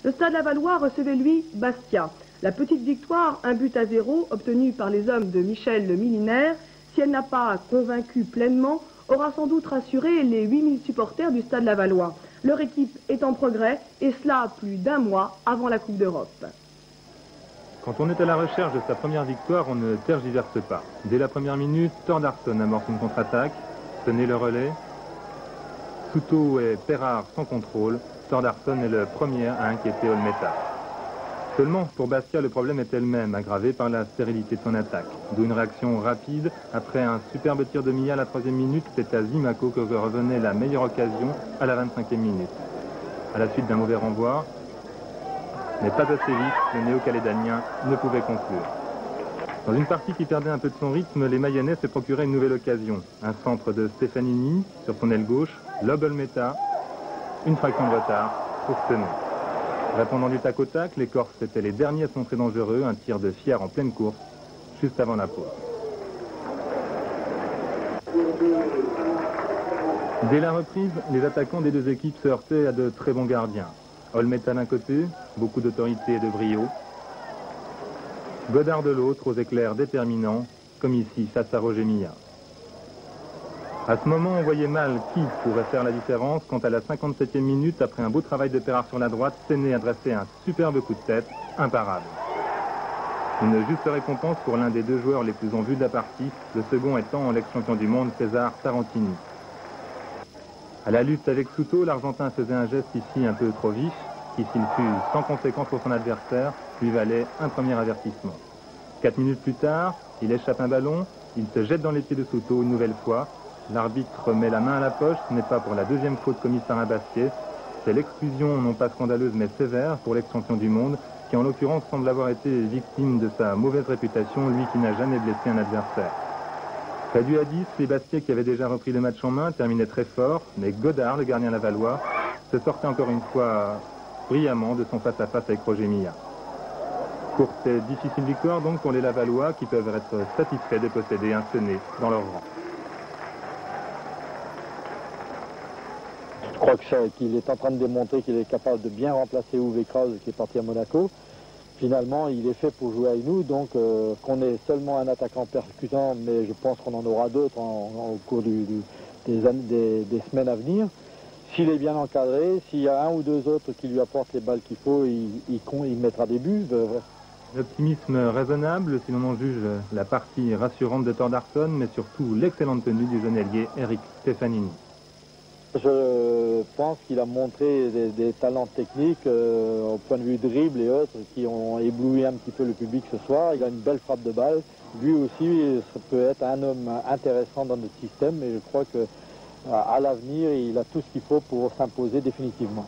Le Stade Lavallois recevait lui Bastia. La petite victoire, 1-0, obtenue par les hommes de Michel le Millénaire, si elle n'a pas convaincu pleinement, aura sans doute rassuré les 8000 supporters du Stade Lavallois. Leur équipe est en progrès, et cela plus d'un mois avant la Coupe d'Europe. Quand on est à la recherche de sa première victoire, on ne tergiverse pas. Dès la première minute, Thordarson amorce une contre-attaque, tenait le relais. Souto et Perrard sans contrôle, Thordarson est le premier à inquiéter Olmeta. Seulement, pour Bastia, le problème est elle-même aggravé par la stérilité de son attaque. D'où une réaction rapide. Après un superbe tir de Milla à la 3e minute, c'est à Zimaco que revenait la meilleure occasion à la 25e minute. À la suite d'un mauvais renvoi, mais pas assez vite, le néo-calédonien ne pouvait conclure. Dans une partie qui perdait un peu de son rythme, les Mayennais se procuraient une nouvelle occasion. Un centre de Stefanini sur son aile gauche, lob Olmeta, une fraction de retard pour Stenon. Répondant du tac au tac, les Corses étaient les derniers à se montrer dangereux, un tir de Fier en pleine course, juste avant la pause. Dès la reprise, les attaquants des deux équipes se heurtaient à de très bons gardiens. Olmeta d'un côté, beaucoup d'autorité et de brio. Godard de l'autre, aux éclairs déterminants, comme ici face à Roger Milla. À ce moment, on voyait mal qui pourrait faire la différence quand à la 57e minute, après un beau travail de Perrard sur la droite, Séné adressait un superbe coup de tête, imparable. Une juste récompense pour l'un des deux joueurs les plus en vue de la partie, le second étant l'ex-champion du monde César Tarantini. À la lutte avec Souto, l'Argentin faisait un geste ici un peu trop vif, qui s'il fut sans conséquence pour son adversaire, lui valait un premier avertissement. 4 minutes plus tard, il échappe un ballon, il se jette dans les pieds de Souto une nouvelle fois. L'arbitre met la main à la poche, ce n'est pas pour la deuxième faute commise par un Bastier. C'est l'exclusion non pas scandaleuse mais sévère pour l'ex-champion du monde, qui en l'occurrence semble avoir été victime de sa mauvaise réputation, lui qui n'a jamais blessé un adversaire. Réduit à 10, les Bastiers qui avaient déjà repris le match en main terminaient très fort, mais Godard, le gardien lavallois, se sortait encore une fois brillamment de son face-à-face avec Roger Milla. Courte et difficile victoire donc pour les Lavallois qui peuvent être satisfaits de posséder un Séné dans leur rang. Je crois qu'il est en train de démontrer qu'il est capable de bien remplacer Uwe Krause qui est parti à Monaco. Finalement, il est fait pour jouer avec nous, donc qu'on ait seulement un attaquant percutant, mais je pense qu'on en aura d'autres au cours des semaines à venir. S'il est bien encadré, s'il y a un ou deux autres qui lui apportent les balles qu'il faut, il mettra des buts. L'optimisme raisonnable, si l'on en juge la partie rassurante de Thordarson, mais surtout l'excellente tenue du jeune ailier Eric Stefanini. Je pense qu'il a montré des talents techniques au point de vue dribble et autres qui ont ébloui un petit peu le public ce soir. Il a une belle frappe de balle. Lui aussi, ça peut être un homme intéressant dans notre système, mais je crois qu'à l'avenir, il a tout ce qu'il faut pour s'imposer définitivement.